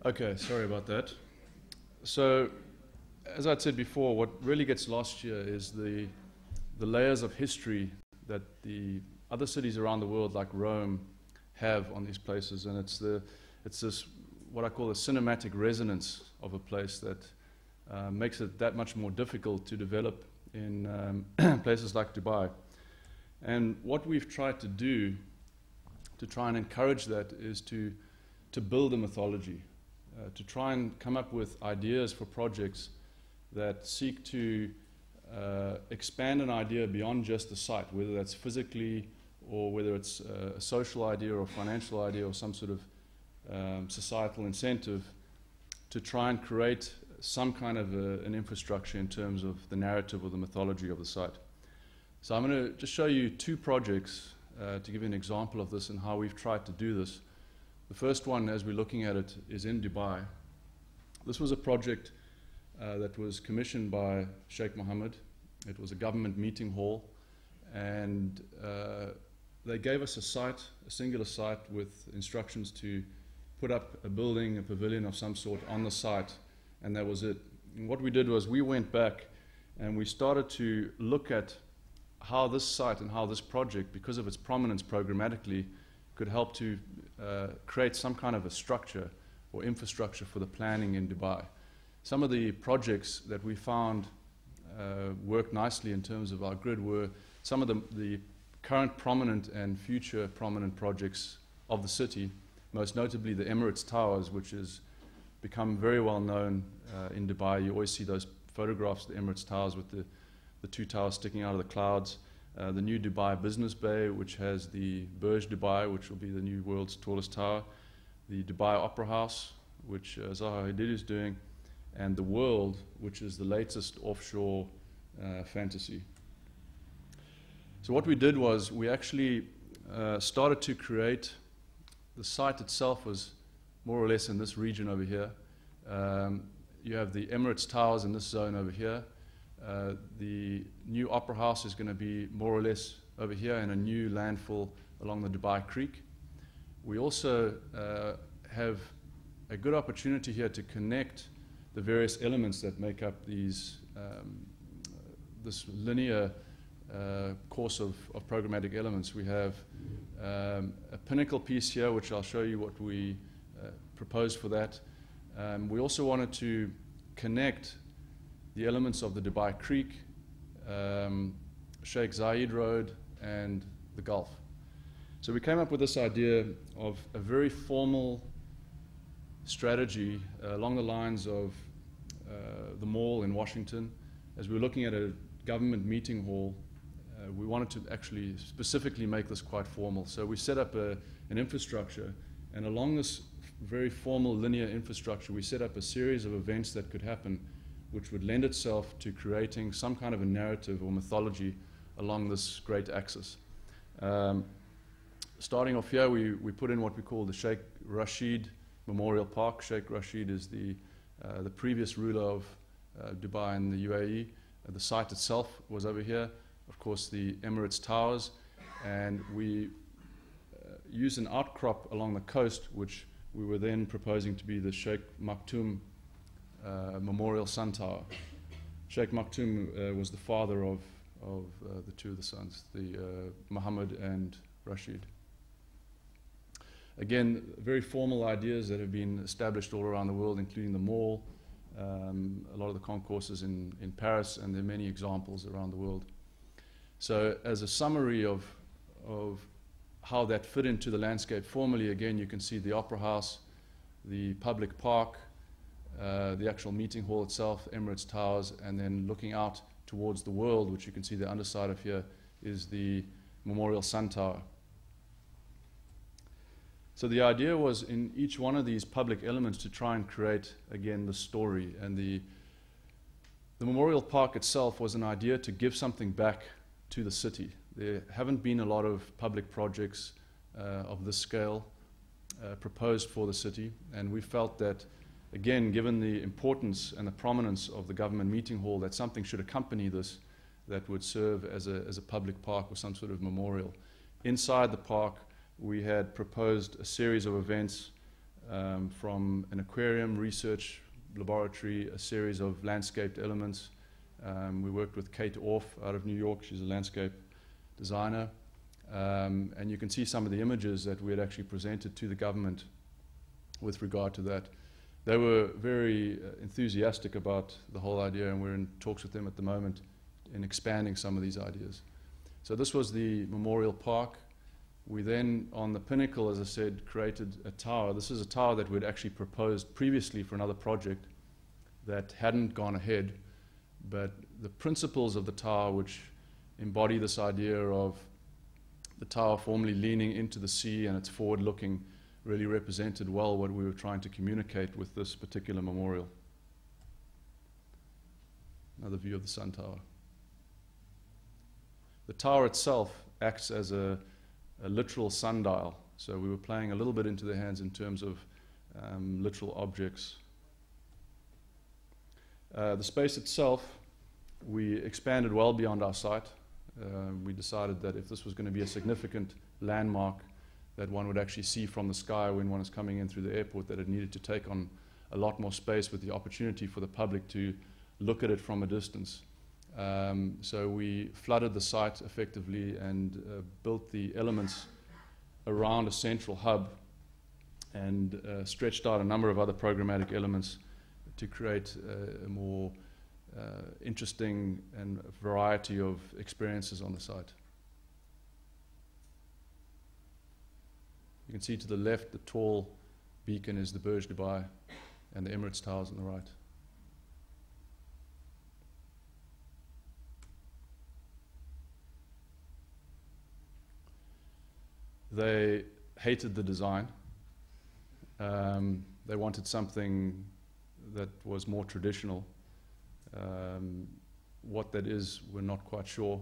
Okay, sorry about that. So, as I'd said before, what really gets lost here is the layers of history that the other cities around the world, like Rome, have on these places, and it's this what I call the cinematic resonance of a place that makes it that much more difficult to develop in places like Dubai. And what we've tried to do to try and encourage that is to build a mythology, to try and come up with ideas for projects that seek to expand an idea beyond just the site, whether that's physically or whether it's a social idea or a financial idea or some sort of societal incentive, to try and create some kind of an infrastructure in terms of the narrative or the mythology of the site. So I'm going to just show you two projects to give you an example of this and how we've tried to do this. The first one, as we're looking at it, is in Dubai. This was a project that was commissioned by Sheikh Mohammed. It was a government meeting hall, and they gave us a site, a singular site, with instructions to put up a building, a pavilion of some sort on the site, and that was it. And what we did was we went back and we started to look at how this site and how this project, because of its prominence programmatically, could help to create some kind of a structure or infrastructure for the planning in Dubai. Some of the projects that we found worked nicely in terms of our grid were some of the current prominent and future prominent projects of the city, most notably the Emirates Towers, which has become very well known in Dubai. You always see those photographs of the Emirates Towers with the two towers sticking out of the clouds. The new Dubai Business Bay, which has the Burj Dubai, which will be the new world's tallest tower. The Dubai Opera House, which Zaha Hadid is doing. And the World, which is the latest offshore fantasy. So what we did was we actually started to create, the site itself was more or less in this region over here. You have the Emirates Towers in this zone over here. The new Opera House is going to be more or less over here in a new landfill along the Dubai Creek. We also have a good opportunity here to connect the various elements that make up these, this linear course of programmatic elements. We have a pinnacle piece here, which I'll show you what we proposed for that. We also wanted to connect the elements of the Dubai Creek, Sheikh Zayed Road, and the Gulf. So we came up with this idea of a very formal strategy along the lines of the mall in Washington. As we were looking at a government meeting hall, we wanted to actually specifically make this quite formal. So we set up an infrastructure, and along this very formal linear infrastructure, we set up a series of events that could happen which would lend itself to creating some kind of a narrative or mythology along this great axis. Starting off here, we put in what we call the Sheikh Rashid Memorial Park. Sheikh Rashid is the previous ruler of Dubai and the UAE. The site itself was over here. Of course, the Emirates Towers, and we used an outcrop along the coast, which we were then proposing to be the Sheikh Maktoum Memorial Sun Tower. Sheikh Maktoum was the father of the two of the sons, the Mohammed and Rashid. Again, very formal ideas that have been established all around the world, including the mall, a lot of the concourses in Paris, and there are many examples around the world. So as a summary of how that fit into the landscape formally, again, you can see the Opera House, the public park, the actual meeting hall itself, Emirates Towers, and then looking out towards the world, which you can see the underside of here, is the Memorial Sun Tower. So the idea was in each one of these public elements to try and create, again, the story. And the Memorial Park itself was an idea to give something back to the city. There haven't been a lot of public projects of this scale proposed for the city, and we felt that, again, given the importance and the prominence of the government meeting hall, that something should accompany this that would serve as a public park or some sort of memorial. Inside the park, we had proposed a series of events from an aquarium, research laboratory, a series of landscaped elements. We worked with Kate Orff out of New York. She's a landscape designer. And you can see some of the images that we had actually presented to the government with regard to that. They were very enthusiastic about the whole idea, and we're in talks with them at the moment in expanding some of these ideas. So this was the Memorial Park. We then, on the pinnacle, as I said, created a tower. This is a tower that we'd actually proposed previously for another project that hadn't gone ahead, but the principles of the tower, which embody this idea of the tower formally leaning into the sea and it's forward-looking, really represented well what we were trying to communicate with this particular memorial. Another view of the Sun Tower. The tower itself acts as a literal sundial, so we were playing a little bit into their hands in terms of literal objects. The space itself, we expanded well beyond our site. We decided that if this was going to be a significant landmark that one would actually see from the sky when one is coming in through the airport, that it needed to take on a lot more space with the opportunity for the public to look at it from a distance. So we flooded the site effectively and built the elements around a central hub and stretched out a number of other programmatic elements to create a more interesting and variety of experiences on the site. You can see to the left, the tall beacon is the Burj Dubai and the Emirates Towers on the right. They hated the design. They wanted something that was more traditional. What that is, we're not quite sure,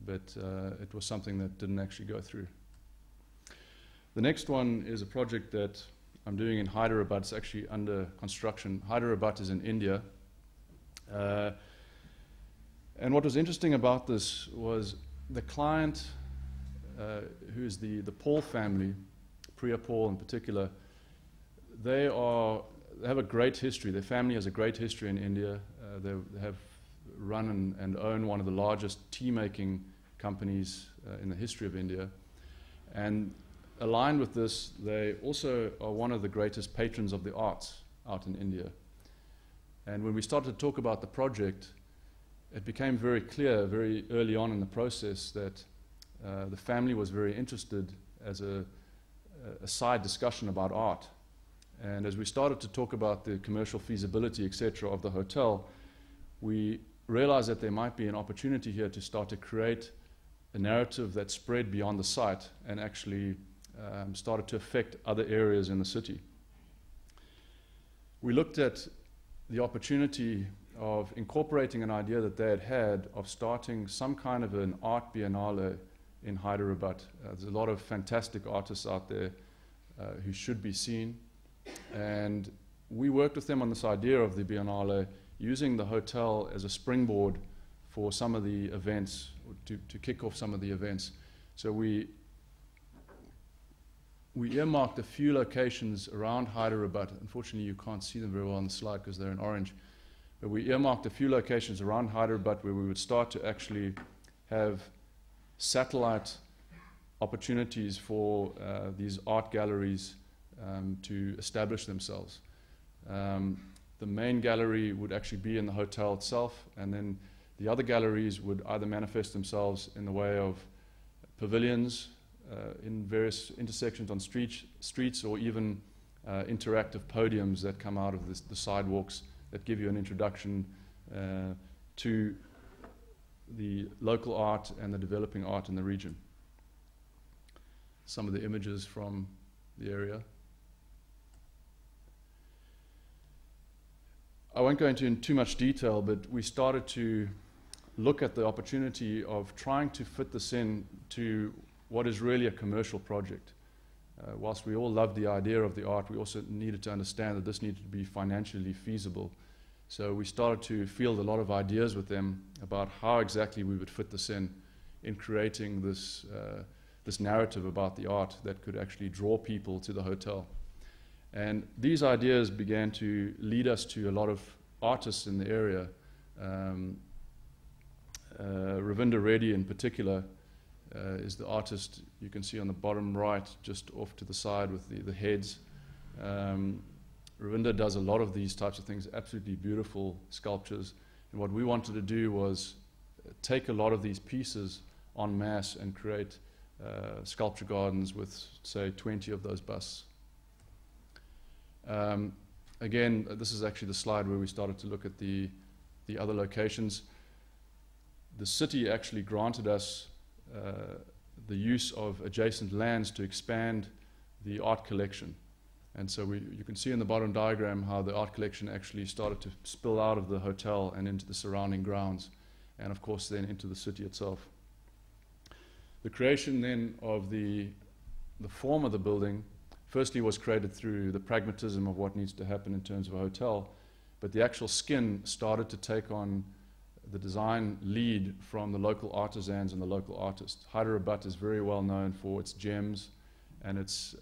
but it was something that didn't actually go through. The next one is a project that I'm doing in Hyderabad. It's actually under construction. Hyderabad is in India. And what was interesting about this was the client, who is the Paul family, Priya Paul in particular, they have a great history. Their family has a great history in India. They have run and own one of the largest tea-making companies in the history of India. And aligned with this, they also are one of the greatest patrons of the arts out in India. And when we started to talk about the project, it became very clear very early on in the process that the family was very interested as a side discussion about art. And as we started to talk about the commercial feasibility, etc., of the hotel, we realized that there might be an opportunity here to start to create a narrative that spread beyond the site and actually started to affect other areas in the city. We looked at the opportunity of incorporating an idea that they had had of starting some kind of an art biennale in Hyderabad. There's a lot of fantastic artists out there who should be seen. And we worked with them on this idea of the biennale, using the hotel as a springboard for some of the events, to kick off some of the events. So we earmarked a few locations around Hyderabad. Unfortunately, you can't see them very well on the slide because they're in orange. But we earmarked a few locations around Hyderabad where we would start to actually have satellite opportunities for these art galleries to establish themselves. The main gallery would actually be in the hotel itself, and then the other galleries would either manifest themselves in the way of pavilions in various intersections on streets, or even interactive podiums that come out of the sidewalks that give you an introduction to the local art and the developing art in the region. Some of the images from the area. I won't go into in too much detail, but we started to look at the opportunity of trying to fit this in to what is really a commercial project. Whilst we all loved the idea of the art, we also needed to understand that this needed to be financially feasible. So we started to field a lot of ideas with them about how exactly we would fit this in creating this narrative about the art that could actually draw people to the hotel. And these ideas began to lead us to a lot of artists in the area. Ravinder Reddy in particular is the artist you can see on the bottom right, just off to the side with the heads. Ravinder does a lot of these types of things, absolutely beautiful sculptures. And what we wanted to do was take a lot of these pieces en masse and create sculpture gardens with, say, 20 of those busts. Again, this is actually the slide where we started to look at the other locations. The city actually granted us the use of adjacent lands to expand the art collection. And so you can see in the bottom diagram how the art collection actually started to spill out of the hotel and into the surrounding grounds, and of course then into the city itself. The creation then of the form of the building firstly was created through the pragmatism of what needs to happen in terms of a hotel, but the actual skin started to take on the design lead from the local artisans and the local artists. Hyderabad is very well known for its gems and its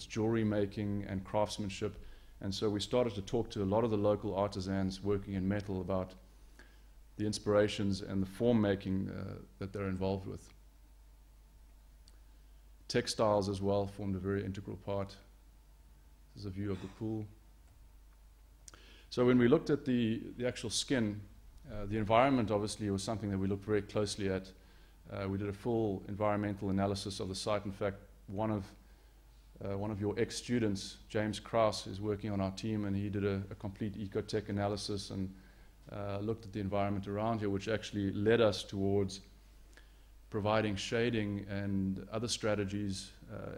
jewelry making and craftsmanship, and so we started to talk to a lot of the local artisans working in metal about the inspirations and the form making that they're involved with. Textiles as well formed a very integral part. This is a view of the pool. So when we looked at the actual skin, the environment obviously was something that we looked very closely at. We did a full environmental analysis of the site. In fact, one of your ex-students, James Krause, is working on our team, and he did a complete ecotech analysis and looked at the environment around here, which actually led us towards providing shading and other strategies,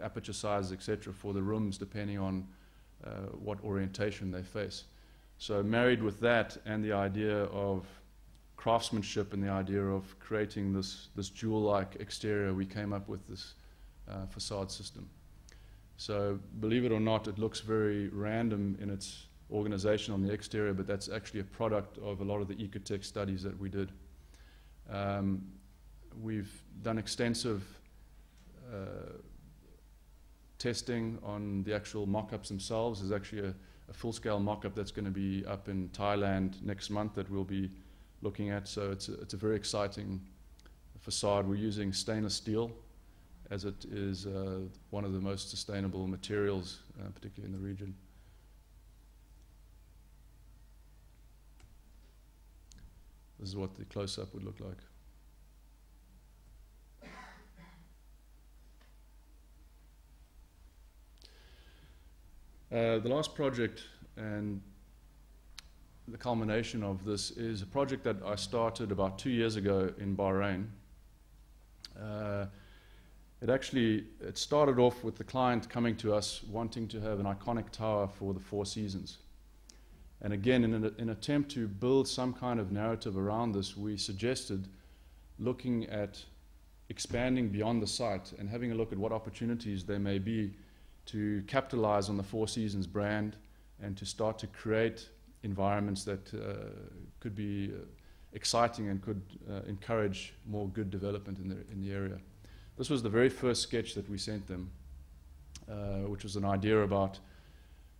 aperture sizes, etc., for the rooms depending on what orientation they face. So married with that and the idea of craftsmanship and the idea of creating this jewel-like exterior, we came up with this facade system. So believe it or not, it looks very random in its organization on the exterior, but that's actually a product of a lot of the ecotech studies that we did. We've done extensive testing on the actual mock-ups themselves. There's actually a full-scale mock-up that's going to be up in Thailand next month that we'll be looking at. So it's a very exciting facade. We're using stainless steel, as it is one of the most sustainable materials, particularly in the region. This is what the close-up would look like. The last project and the culmination of this is a project that I started about 2 years ago in Bahrain. It started off with the client coming to us wanting to have an iconic tower for the Four Seasons. And again, in an attempt to build some kind of narrative around this, we suggested looking at expanding beyond the site and having a look at what opportunities there may be to capitalize on the Four Seasons brand and to start to create environments that could be exciting and could encourage more good development in the area. This was the very first sketch that we sent them, which was an idea about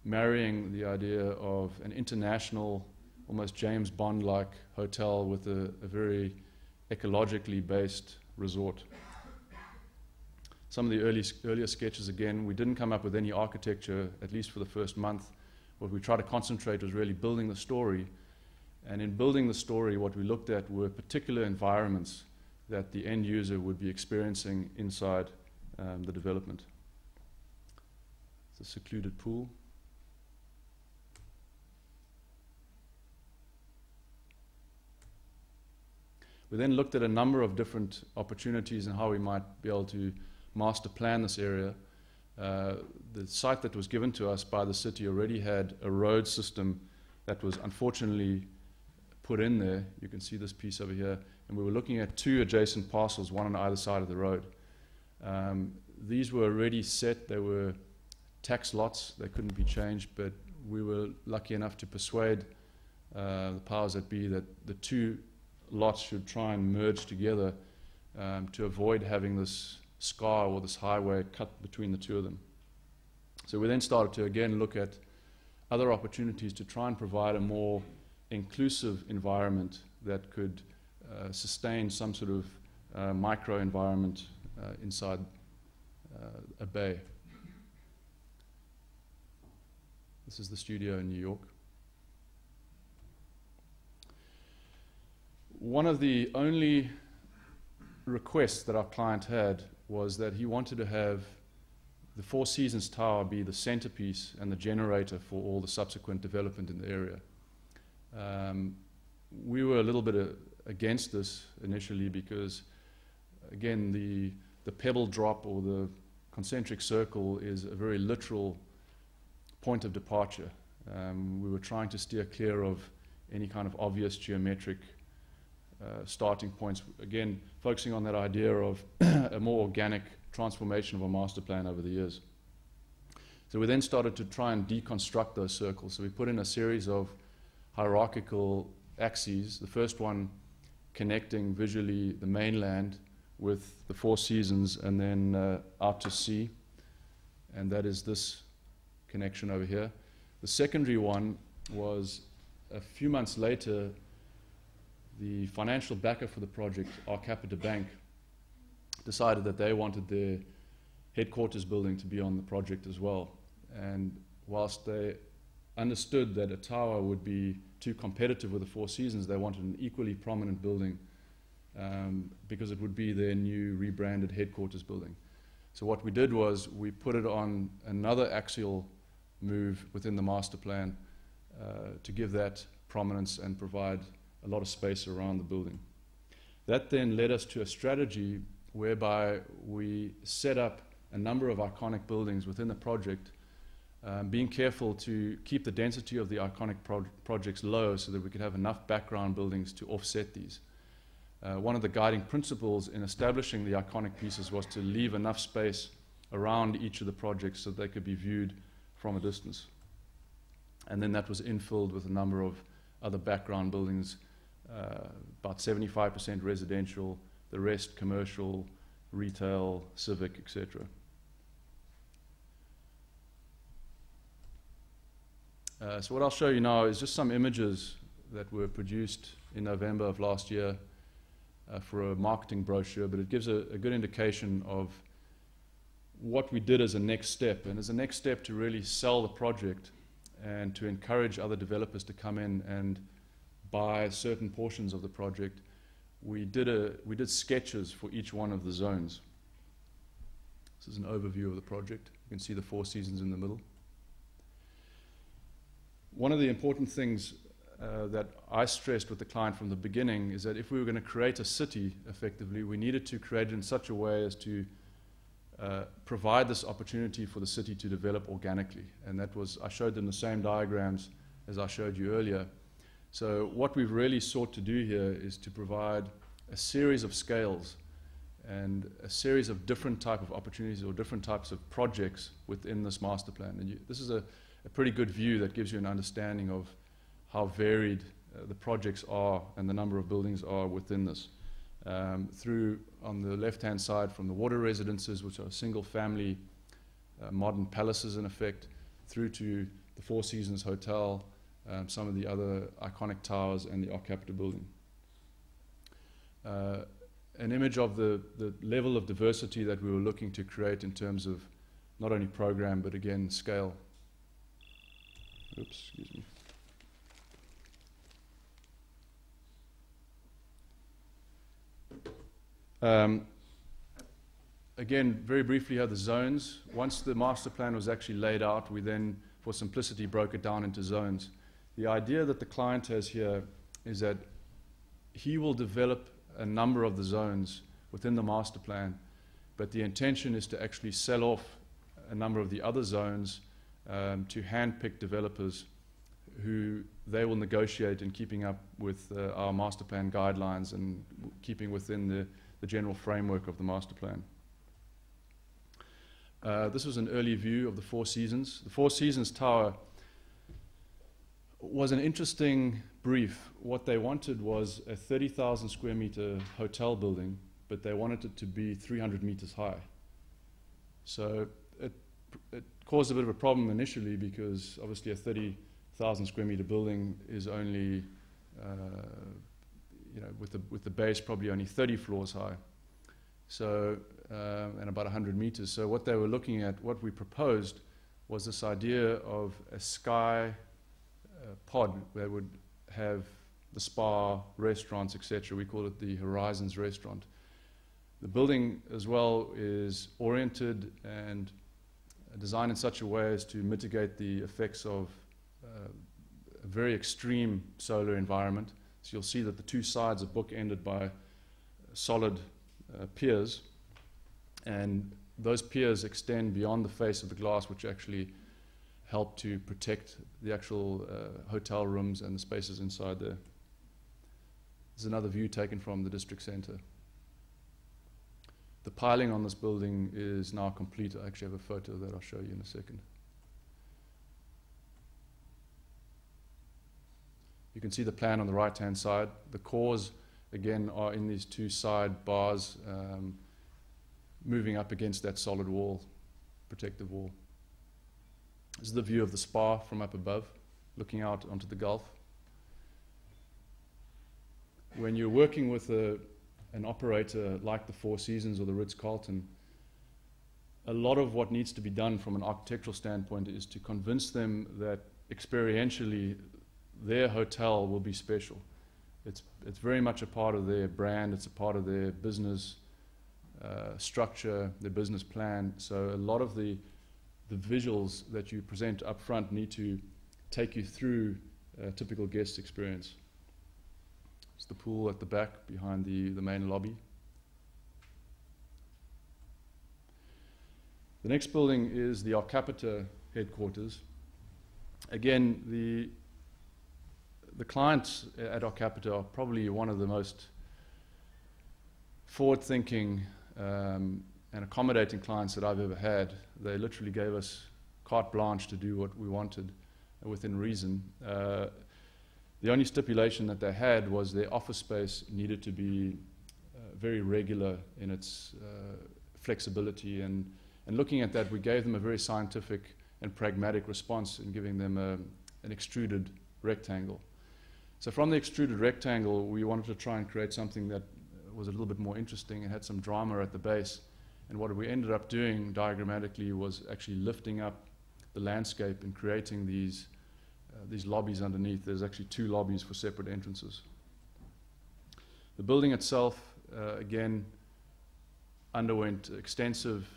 marrying the idea of an international, almost James Bond-like hotel with a very ecologically based resort. Some of the earlier sketches, again, we didn't come up with any architecture, at least for the first month. What we tried to concentrate was really building the story. And in building the story, what we looked at were particular environments that the end user would be experiencing inside the development. It's a secluded pool. We then looked at a number of different opportunities and how we might be able to master plan this area. The site that was given to us by the city already had a road system that was unfortunately put in there. You can see this piece over here. And we were looking at two adjacent parcels, one on either side of the road. These were already set. They were tax lots. They couldn't be changed. But we were lucky enough to persuade the powers that be that the two lots should try and merge together to avoid having this scar or this highway cut between the two of them. So we then started to again look at other opportunities to try and provide a more inclusive environment that could sustain some sort of micro environment inside a bay. This is the studio in New York. One of the only requests that our client had was that he wanted to have the Four Seasons Tower be the centerpiece and the generator for all the subsequent development in the area. We were a little bit against this initially because, again, the pebble drop or the concentric circle is a very literal point of departure. We were trying to steer clear of any kind of obvious geometric starting points, again, focusing on that idea of a more organic transformation of a master plan over the years. So we then started to try and deconstruct those circles. So we put in a series of hierarchical axes, the first one connecting visually the mainland with the Four Seasons and then out to sea, and that is this connection over here. The secondary one was a few months later. The financial backer for the project, Arcapita Bank, decided that they wanted their headquarters building to be on the project as well. And whilst they understood that a tower would be too competitive with the Four Seasons, they wanted an equally prominent building because it would be their new rebranded headquarters building. So what we did was we put it on another axial move within the master plan to give that prominence and provide a lot of space around the building. That then led us to a strategy whereby we set up a number of iconic buildings within the project, being careful to keep the density of the iconic projects low so that we could have enough background buildings to offset these. One of the guiding principles in establishing the iconic pieces was to leave enough space around each of the projects so they could be viewed from a distance. And then that was infilled with a number of other background buildings, about 75% residential, the rest commercial, retail, civic, etc. So what I'll show you now is just some images that were produced in November of last year for a marketing brochure, but it gives a good indication of what we did as a next step. And as a next step to really sell the project and to encourage other developers to come in and buy certain portions of the project, we did sketches for each one of the zones. This is an overview of the project. You can see the Four Seasons in the middle. One of the important things that I stressed with the client from the beginning is that if we were going to create a city effectively, we needed to create it in such a way as to provide this opportunity for the city to develop organically. And that was, I showed them the same diagrams as I showed you earlier. So what we've really sought to do here is to provide a series of scales and a series of different type of opportunities or different types of projects within this master plan. And this is a pretty good view that gives you an understanding of how varied the projects are and the number of buildings are within this. Through, on the left-hand side, from the water residences, which are single family modern palaces in effect, through to the Four Seasons Hotel, some of the other iconic towers and the Arcapita building. An image of the level of diversity that we were looking to create in terms of not only program but again scale. Oops, excuse me. Again, very briefly here, the zones. Once the master plan was actually laid out, we then, for simplicity, broke it down into zones. The idea that the client has here is that he will develop a number of the zones within the master plan, but the intention is to actually sell off a number of the other zones to hand-picked developers who they will negotiate in keeping up with our master plan guidelines and keeping within the general framework of the master plan. This was an early view of the Four Seasons. The Four Seasons Tower was an interesting brief. What they wanted was a 30,000 square meter hotel building, but they wanted it to be 300 meters high. So it caused a bit of a problem initially because obviously a 30,000 square meter building is only, with the base probably only 30 floors high. So, and about 100 meters. So what they were looking at, what we proposed, was this idea of a sky pod that would have the spa, restaurants, etc. We call it the Horizons Restaurant. The building as well is oriented and designed in such a way as to mitigate the effects of a very extreme solar environment. So you'll see that the two sides are bookended by solid piers, and those piers extend beyond the face of the glass, which actually help to protect the actual hotel rooms and the spaces inside there. This is another view taken from the district center. The piling on this building is now complete. I actually have a photo that I'll show you in a second. You can see the plan on the right-hand side. The cores, again, are in these two side bars moving up against that solid wall, protective wall. This is the view of the spa from up above, looking out onto the Gulf. When you're working with an operator like the Four Seasons or the Ritz-Carlton, a lot of what needs to be done from an architectural standpoint is to convince them that experientially their hotel will be special. It's very much a part of their brand, it's a part of their business structure, their business plan. So a lot of the visuals that you present up front need to take you through a typical guest experience. It's the pool at the back behind the main lobby. The next building is the Arcapita Headquarters. Again, the clients at Arcapita are probably one of the most forward-thinking and accommodating clients that I've ever had. They literally gave us carte blanche to do what we wanted within reason. The only stipulation that they had was their office space needed to be very regular in its flexibility, and looking at that, we gave them a very scientific and pragmatic response in giving them an extruded rectangle. So from the extruded rectangle, we wanted to try and create something that was a little bit more interesting and had some drama at the base. And what we ended up doing diagrammatically was actually lifting up the landscape and creating these lobbies underneath. There's actually two lobbies for separate entrances. The building itself, again, underwent extensive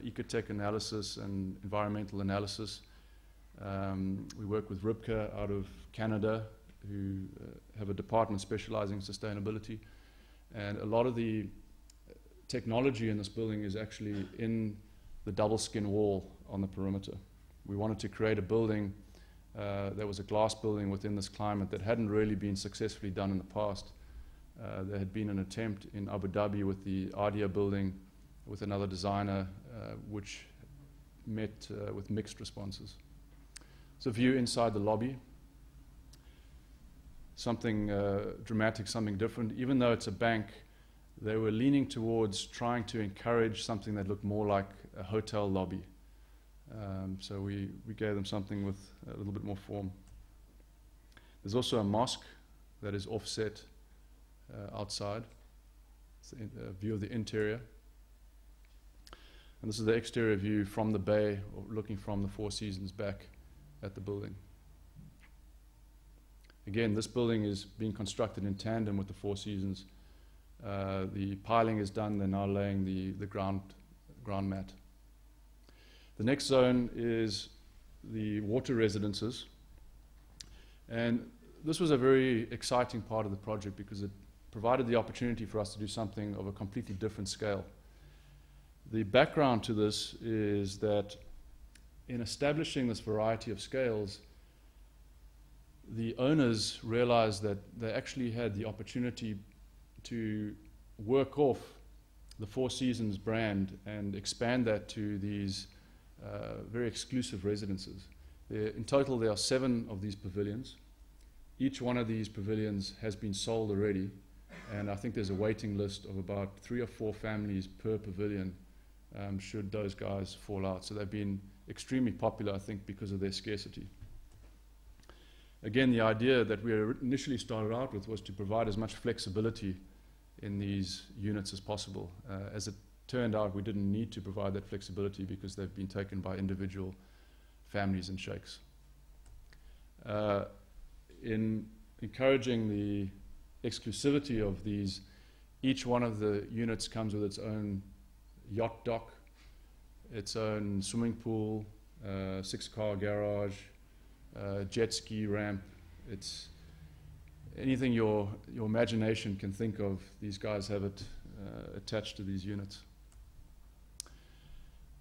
ecotech analysis and environmental analysis. We work with Ribka out of Canada, who have a department specializing in sustainability. And a lot of the technology in this building is actually in the double skin wall on the perimeter. We wanted to create a building that was a glass building within this climate that hadn't really been successfully done in the past. There had been an attempt in Abu Dhabi with the Adia building with another designer, which met with mixed responses. So view inside the lobby. Something dramatic, something different. Even though it's a bank, they were leaning towards trying to encourage something that looked more like a hotel lobby. So we gave them something with a little bit more form. There's also a mosque that is offset outside. It's a view of the interior. And this is the exterior view from the bay, or looking from the Four Seasons back at the building. Again, this building is being constructed in tandem with the Four Seasons. The piling is done, they're now laying the ground mat. The next zone is the water residences. And this was a very exciting part of the project because it provided the opportunity for us to do something of a completely different scale. The background to this is that in establishing this variety of scales, the owners realized that they actually had the opportunity to work off the Four Seasons brand and expand that to these very exclusive residences. In total, there are 7 of these pavilions. Each one of these pavilions has been sold already, and I think there's a waiting list of about 3 or 4 families per pavilion should those guys fall out. So they've been extremely popular, I think, because of their scarcity. Again, the idea that we initially started out with was to provide as much flexibility in these units as possible. As it turned out, we didn't need to provide that flexibility because they've been taken by individual families and sheikhs. In encouraging the exclusivity of these, each one of the units comes with its own yacht dock, its own swimming pool, 6-car garage, jet ski ramp. It's anything your imagination can think of, these guys have it attached to these units.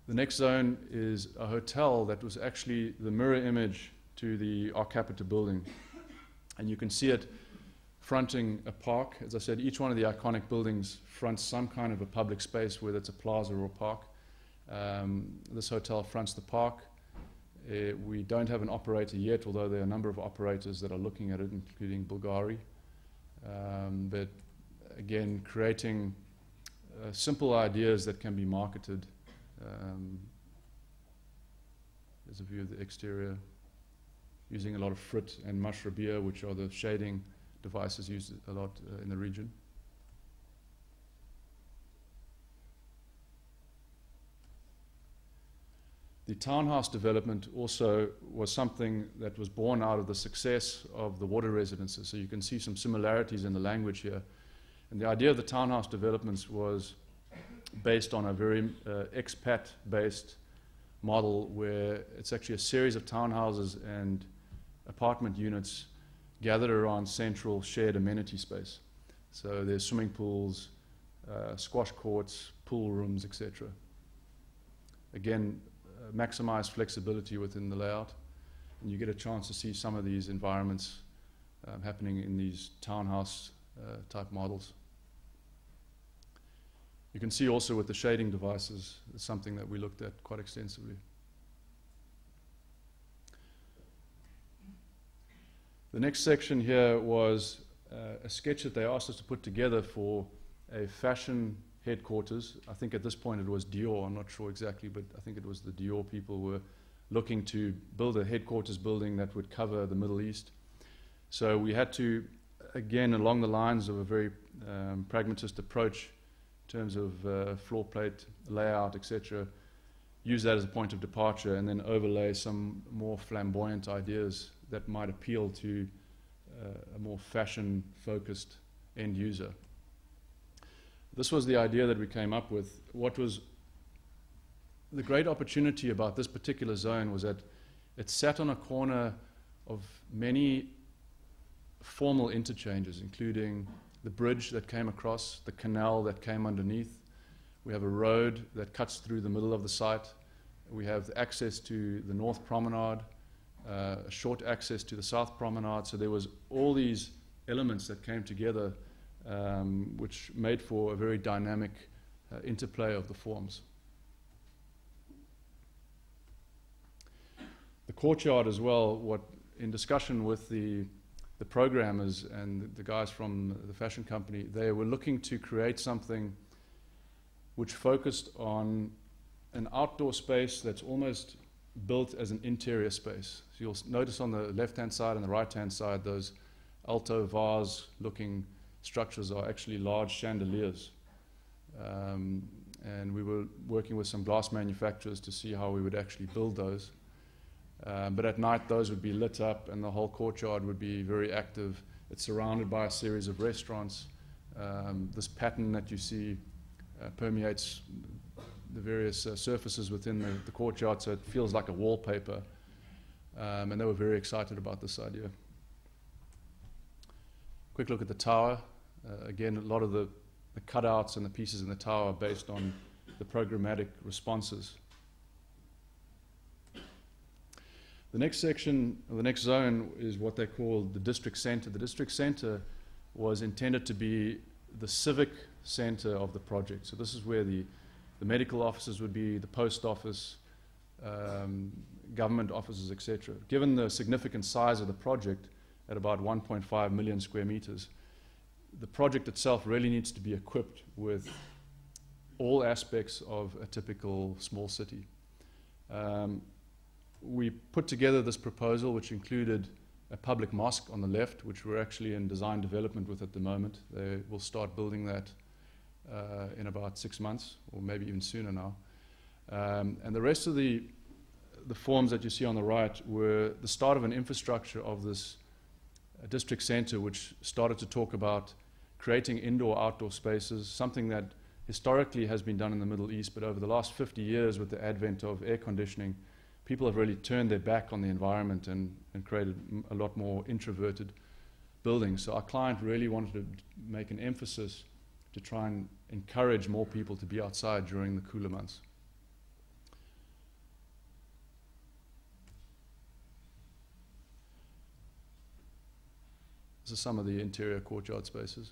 The next zone is a hotel that was actually the mirror image to the Arcapita building. And you can see it fronting a park. As I said, each one of the iconic buildings fronts some kind of a public space, whether it's a plaza or a park. This hotel fronts the park. We don't have an operator yet, although there are a number of operators that are looking at it, including Bulgari. But again, creating simple ideas that can be marketed. There's a view of the exterior, using a lot of frit and mashrabiyah, which are the shading devices used a lot in the region. The townhouse development also was something that was born out of the success of the water residences. So you can see some similarities in the language here. And the idea of the townhouse developments was based on a very expat-based model where it's actually a series of townhouses and apartment units gathered around central shared amenity space. So there's swimming pools, squash courts, pool rooms, etc. Again, maximize flexibility within the layout, and you get a chance to see some of these environments happening in these townhouse type models. You can see also with the shading devices, it's something that we looked at quite extensively. The next section here was a sketch that they asked us to put together for a fashion headquarters. I think at this point it was Dior, I'm not sure exactly, but I think it was the Dior people were looking to build a headquarters building that would cover the Middle East. So we had to, again, along the lines of a very pragmatist approach in terms of floor plate, layout, etc., use that as a point of departure and then overlay some more flamboyant ideas that might appeal to a more fashion-focused end user. This was the idea that we came up with. What was the great opportunity about this particular zone was that it sat on a corner of many formal interchanges, including the bridge that came across, the canal that came underneath. We have a road that cuts through the middle of the site. We have access to the North Promenade, a short access to the South Promenade. So there was all these elements that came together which made for a very dynamic interplay of the forms. The courtyard as well, what in discussion with the programmers and the guys from the fashion company, they were looking to create something which focused on an outdoor space that's almost built as an interior space. So you'll notice on the left-hand side and the right-hand side, those alto vase-looking structures are actually large chandeliers. And we were working with some glass manufacturers to see how we would actually build those. But at night, those would be lit up and the whole courtyard would be very active. It's surrounded by a series of restaurants. This pattern that you see permeates the various surfaces within the courtyard, so it feels like a wallpaper. And they were very excited about this idea. Quick look at the tower. Again, a lot of the cutouts and the pieces in the tower are based on the programmatic responses. The next section, or the next zone, is what they call the district center. The district center was intended to be the civic center of the project. So this is where the medical offices would be, the post office, government offices, etc. Given the significant size of the project at about 1.5 million square meters, the project itself really needs to be equipped with all aspects of a typical small city. We put together this proposal, which included a public mosque on the left, which we're actually in design development with at the moment. They will start building that in about 6 months, or maybe even sooner now. And the rest of the forms that you see on the right were the start of an infrastructure of this district center, which started to talk about creating indoor-outdoor spaces, something that historically has been done in the Middle East, but over the last 50 years with the advent of air conditioning, people have really turned their back on the environment and created a lot more introverted buildings. So our client really wanted to make an emphasis to try and encourage more people to be outside during the cooler months. This is some of the interior courtyard spaces.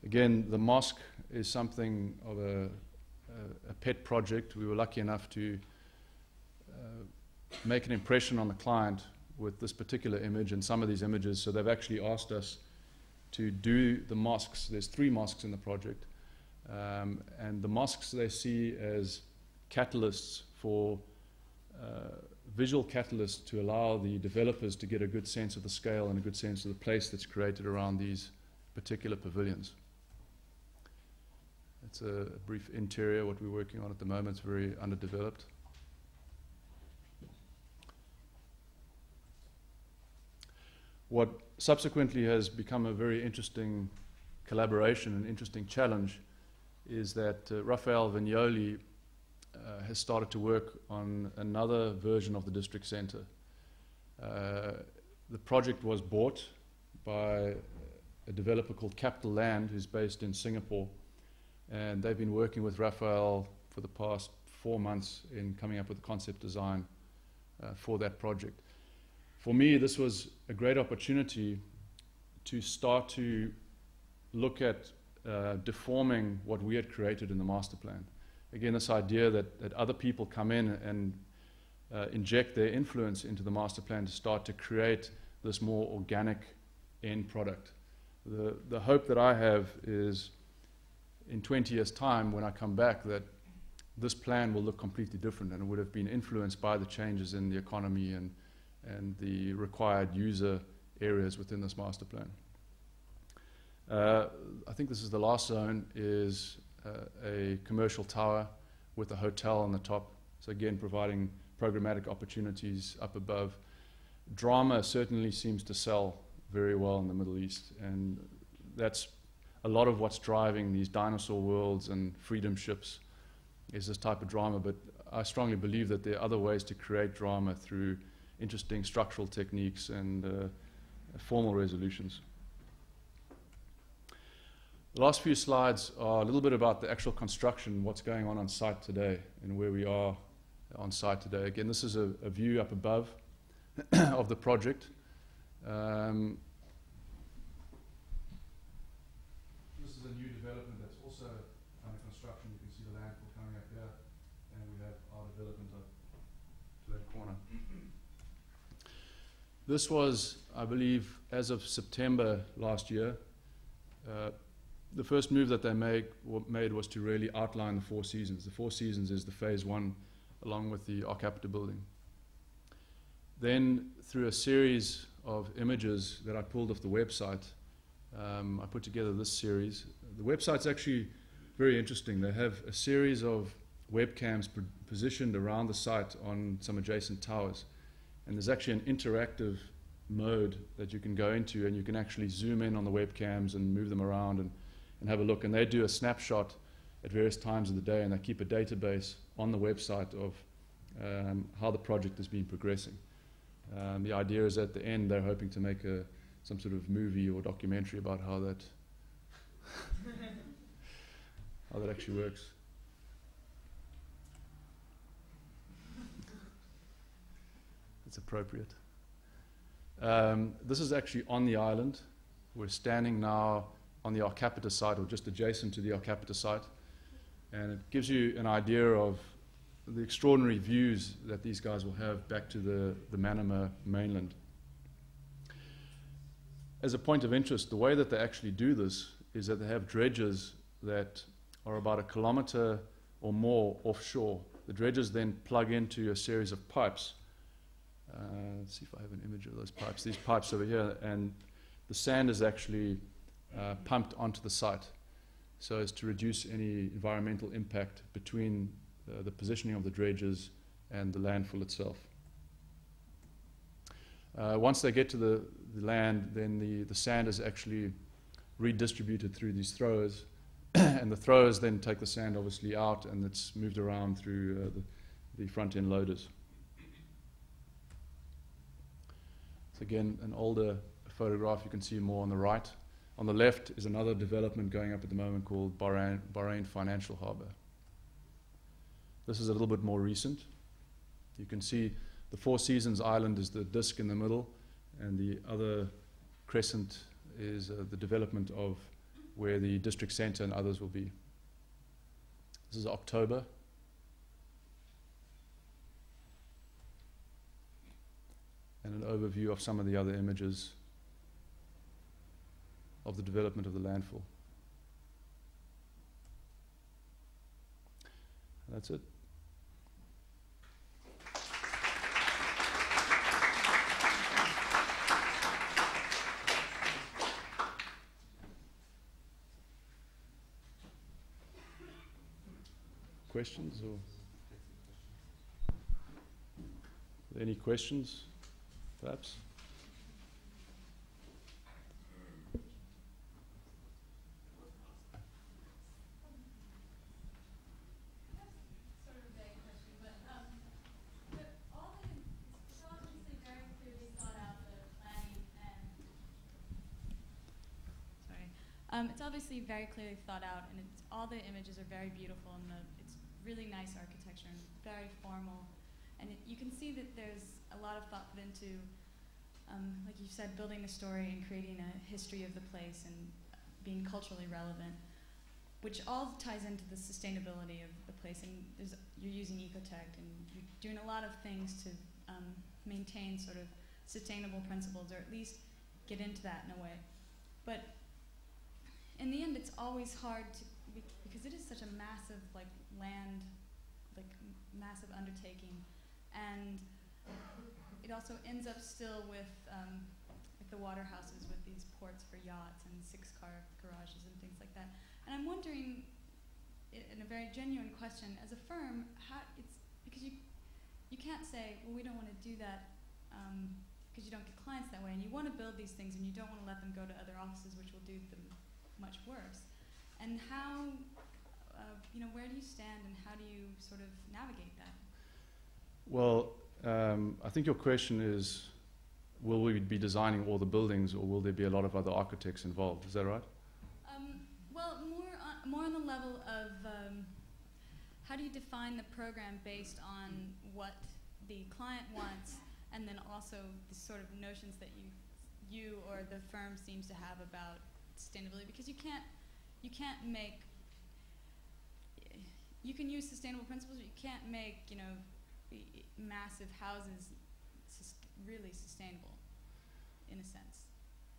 Again, the mosque is something of a pet project. We were lucky enough to make an impression on the client with this particular image and some of these images. So they've actually asked us to do the mosques. There's 3 mosques in the project. And the mosques they see as catalysts for visual catalysts to allow the developers to get a good sense of the scale and a good sense of the place that's created around these particular pavilions. It's a brief interior, what we're working on at the moment. It's very underdeveloped. What subsequently has become a very interesting collaboration and interesting challenge is that Rafael Vignoli has started to work on another version of the district center. The project was bought by a developer called Capita Land, who's based in Singapore, and they've been working with Rafael for the past 4 months in coming up with the concept design for that project. For me, this was a great opportunity to start to look at deforming what we had created in the master plan. Again, this idea that other people come in and inject their influence into the master plan to start to create this more organic end product. The hope that I have is in 20 years' time, when I come back, that this plan will look completely different and it would have been influenced by the changes in the economy and the required user areas within this master plan. I think this is the last zone, is a commercial tower with a hotel on the top. So again, providing programmatic opportunities up above. Drama certainly seems to sell very well in the Middle East, and that's a lot of what's driving these dinosaur worlds and freedom ships is this type of drama. But I strongly believe that there are other ways to create drama through interesting structural techniques and formal resolutions. The last few slides are a little bit about the actual construction, what's going on site today and where we are on site today. Again, this is a view up above of the project. This is a new development that's also under construction. You can see the landfill coming up here, and we have our development up to that corner. This was, I believe, as of September last year. The first move that they made was to really outline the 4 seasons. The 4 seasons is the phase 1, along with the Arcapita building. Then, through a series of images that I pulled off the website, I put together this series. The website's actually very interesting. They have a series of webcams positioned around the site on some adjacent towers. And there's actually an interactive mode that you can go into, and you can actually zoom in on the webcams and move them around and have a look. And they do a snapshot at various times of the day, and they keep a database on the website of how the project has been progressing. The idea is at the end they're hoping to make some sort of movie or documentary about how that how that actually works. It's appropriate. This is actually on the island. We're standing now on the Arcapita site, or just adjacent to the Arcapita site, and it gives you an idea of the extraordinary views that these guys will have back to the Manama mainland. As a point of interest, the way that they actually do this is that they have dredges that are about 1 kilometer or more offshore The dredges then plug into a series of pipes. Let's see if I have an image of those pipes. These pipes over here, and the sand is actually pumped onto the site so as to reduce any environmental impact between the positioning of the dredges and the landfill itself. Once they get to the land, then the sand is actually redistributed through these throwers, and the throwers then take the sand obviously out, and it's moved around through the front-end loaders. So again, an older photograph, you can see more on the right. On the left is another development going up at the moment called Bahrain Financial Harbour. This is a little bit more recent. You can see the Four Seasons Island is the disc in the middle, and the other crescent is the development of where the district centre and others will be. This is October. And an overview of some of the other images of the development of the landfill. That's it. Questions or any questions, perhaps? It's obviously very clearly thought out, and all the images are very beautiful, and it's really nice architecture and very formal. And you can see that there's a lot of thought put into, like you said, building a story and creating a history of the place and being culturally relevant, which all ties into the sustainability of the place. And you're using ecotech, and you're doing a lot of things to maintain sort of sustainable principles, or at least get into that in a way. But in the end, it's always hard to, because it is such a massive, like, massive undertaking, and it also ends up still with like the water houses with these ports for yachts and 6-car garages and things like that. And I'm wondering, in a very genuine question, as a firm, because you can't say, well, we don't want to do that because you don't get clients that way, and you want to build these things, and you don't want to let them go to other offices, which will do them much worse. And how, where do you stand, and how do you sort of navigate that? Well, I think your question is, will we be designing all the buildings, or will there be a lot of other architects involved? Is that right? Well, more on the level of how do you define the program based on what the client wants, and then also the sort of notions that you or the firm seems to have about sustainability, because you can use sustainable principles, but you can't make massive houses really sustainable, in a sense.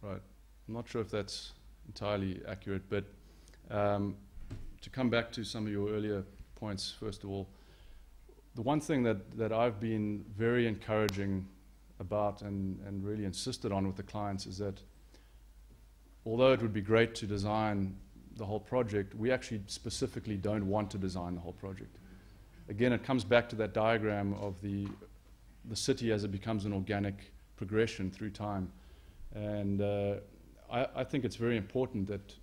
Right. I'm not sure if that's entirely accurate, but to come back to some of your earlier points, first of all, the one thing that I've been very encouraging about and really insisted on with the clients is that although it would be great to design the whole project, we actually specifically don't want to design the whole project. Again, it comes back to that diagram of the city as it becomes an organic progression through time. And I think it's very important that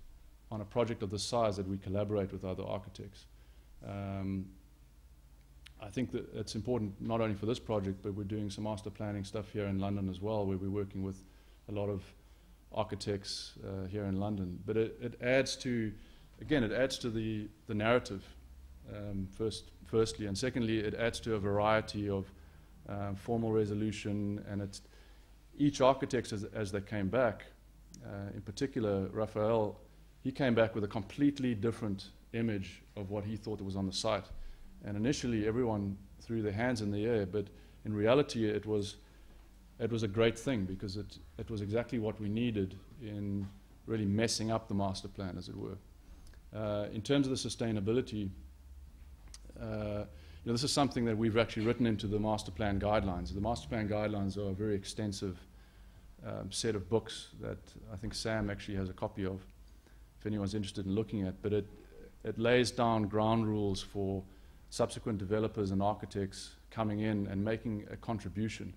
on a project of this size that we collaborate with other architects. I think that it's important not only for this project, but we're doing some master planning stuff here in London as well, where we're working with a lot of architects here in London. But it adds to, again, it adds to the narrative, firstly, and secondly, it adds to a variety of formal resolution, and each architect, as they came back, in particular, Raphael, he came back with a completely different image of what he thought was on the site. And initially, everyone threw their hands in the air, but in reality, it was a great thing, because it was exactly what we needed in really messing up the master plan, as it were. In terms of the sustainability, this is something that we've actually written into the master plan guidelines. The master plan guidelines are a very extensive set of books that I think Sam actually has a copy of, if anyone's interested in looking at. But it lays down ground rules for subsequent developers and architects coming in and making a contribution.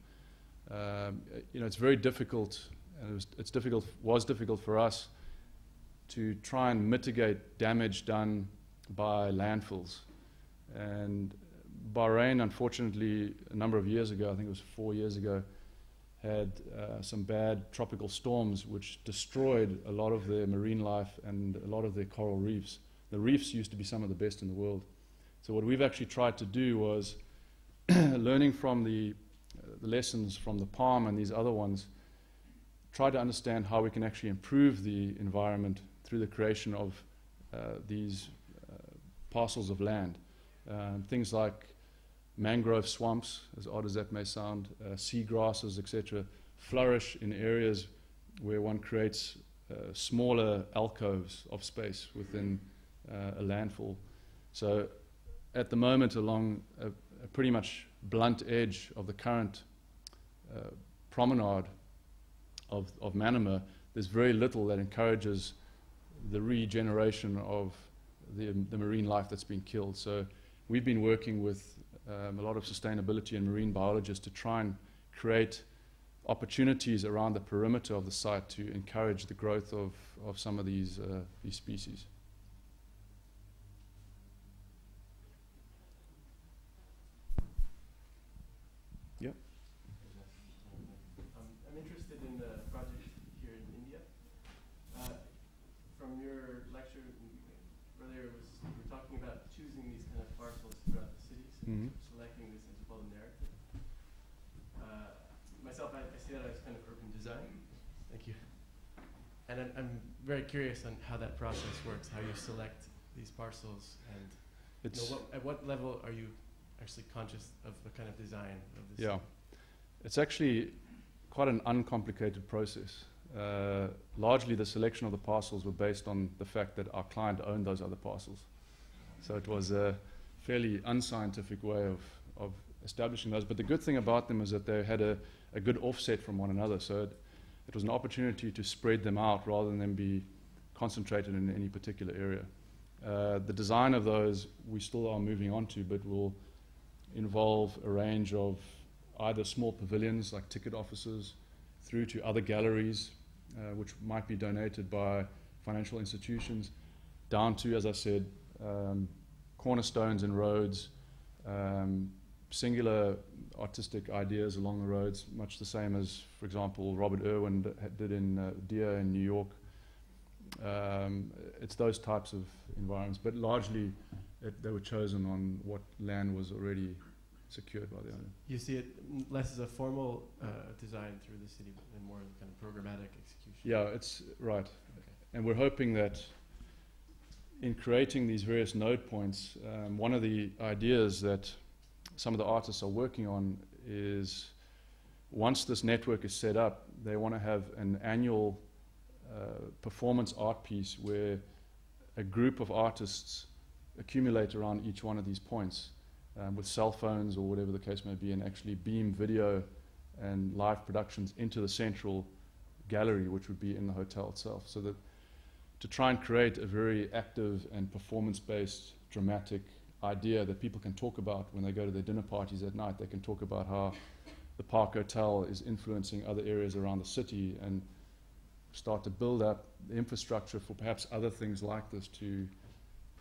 It's very difficult, and was difficult for us to try and mitigate damage done by landfills. And Bahrain, unfortunately, a number of years ago, I think it was 4 years ago, had some bad tropical storms which destroyed a lot of their marine life and a lot of their coral reefs. The reefs used to be some of the best in the world. So what we've actually tried to do was, learning from the lessons from the Palm and these other ones, try to understand how we can actually improve the environment through the creation of these parcels of land. Things like mangrove swamps, as odd as that may sound, sea grasses, etc., flourish in areas where one creates smaller alcoves of space within a landfall. So at the moment, along a pretty much blunt edge of the current promenade of Manama, there's very little that encourages the regeneration of the marine life that's been killed. So we've been working with a lot of sustainability and marine biologists to try and create opportunities around the perimeter of the site to encourage the growth of some of these species. Yeah. I'm interested in the project here in India. From your lecture earlier, you were talking about choosing these kind of parcels throughout the cities, Mm-hmm. selecting this as well narrative. Myself, I see that as kind of urban design. Thank you. And I'm very curious on how that process works, how you select these parcels, and at what level are you actually conscious of the kind of design of this? Yeah, it's actually quite an uncomplicated process. Largely the selection of the parcels were based on the fact that our client owned those other parcels. So it was a fairly unscientific way of establishing those. But the good thing about them is that they had a good offset from one another. So it was an opportunity to spread them out rather than them be concentrated in any particular area. The design of those we still are moving on to, but will involve a range of either small pavilions like ticket offices through to other galleries which might be donated by financial institutions, down to, as I said, cornerstones in roads, singular artistic ideas along the roads, much the same as, for example, Robert Irwin did in Deer in New York. It's those types of environments, but largely they were chosen on what land was already secured by the owner. You see it less as a formal design through the city and more kind of programmatic execution. Yeah, it's right. Okay. And we're hoping that in creating these various node points, one of the ideas that some of the artists are working on is once this network is set up, they want to have an annual performance art piece where a group of artists accumulate around each one of these points with cell phones or whatever the case may be, and actually beam video and live productions into the central gallery, which would be in the hotel itself. So that to try and create a very active and performance-based dramatic idea that people can talk about when they go to their dinner parties at night. They can talk about how the Park Hotel is influencing other areas around the city and start to build up the infrastructure for perhaps other things like this to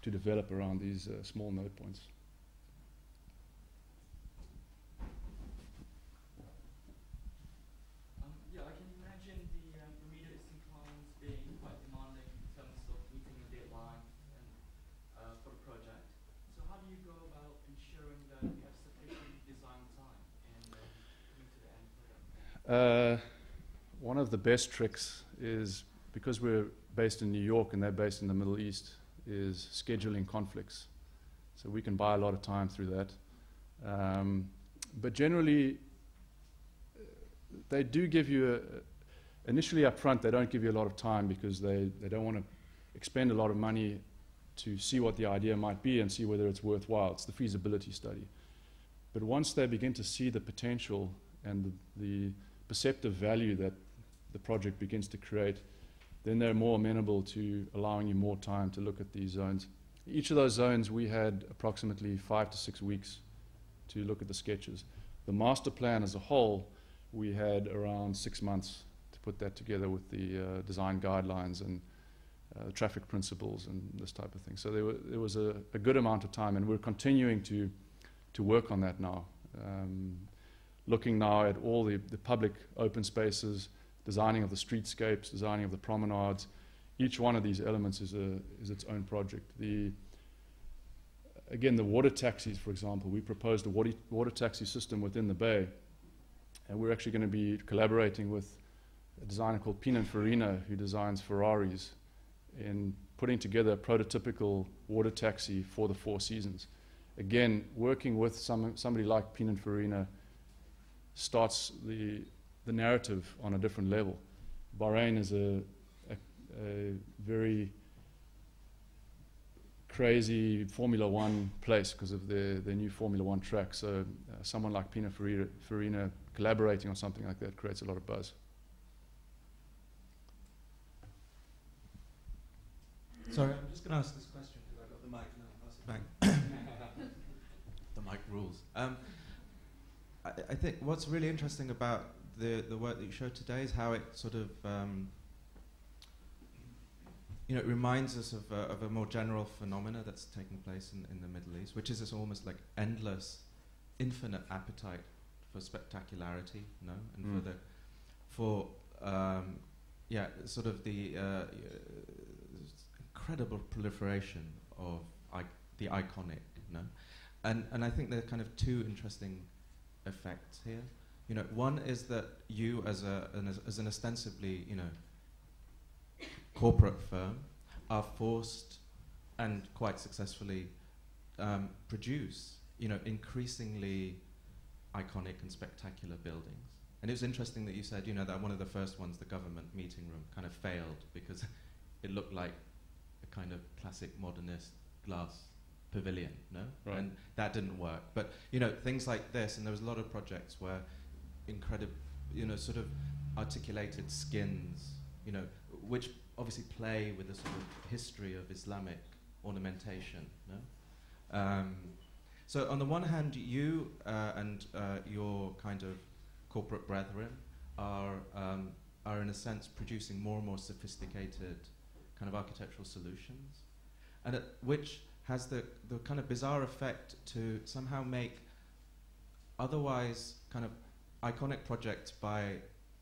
develop around these small node points. Yeah, I can imagine the immediate clients being quite demanding in terms of meeting the deadline and for the project. So how do you go about ensuring that you have sufficient design time and coming to the end product? One of the best tricks is, because we're based in New York and they're based in the Middle East, is scheduling conflicts. So we can buy a lot of time through that. But generally, they do give you, initially up front, they don't give you a lot of time because they don't want to expend a lot of money to see what the idea might be and see whether it's worthwhile. It's the feasibility study. But once they begin to see the potential and the perceptive value that the project begins to create, then they're more amenable to allowing you more time to look at these zones. Each of those zones we had approximately 5 to 6 weeks to look at the sketches. The master plan as a whole, we had around 6 months to put that together with the design guidelines and traffic principles and this type of thing. So there was a good amount of time, and we're continuing to work on that now. Looking now at all the public open spaces, designing of the streetscapes, designing of the promenades. Each one of these elements is its own project. Again, the water taxis, for example, we proposed a water taxi system within the bay, and we're actually going to be collaborating with a designer called Pininfarina, who designs Ferraris, in putting together a prototypical water taxi for the Four Seasons. Again, working with somebody like Pininfarina starts the narrative on a different level. Bahrain is a very crazy Formula One place because of their new Formula One track. So someone like Pininfarina collaborating on something like that creates a lot of buzz. Sorry, I'm just going to ask this question because I've got the mic and I'll pass it back. The mic rules. I think what's really interesting about the work that you showed today is how it sort of it reminds us of a more general phenomena that's taking place in the Middle East, which is this almost like endless, infinite appetite for spectacularity, and for sort of the incredible proliferation of the iconic, and I think there are kind of two interesting effects here. One is that you, as an ostensibly, corporate firm, are forced and quite successfully produce, increasingly iconic and spectacular buildings. And it was interesting that you said, that one of the first ones, the government meeting room, kind of failed because it looked like a kind of classic modernist glass pavilion, Right. And that didn't work. But, things like this, and there was a lot of projects where incredible, sort of articulated skins, which obviously play with the sort of history of Islamic ornamentation. So on the one hand, you and your kind of corporate brethren are in a sense producing more and more sophisticated kind of architectural solutions, and which has the kind of bizarre effect to somehow make otherwise kind of iconic projects by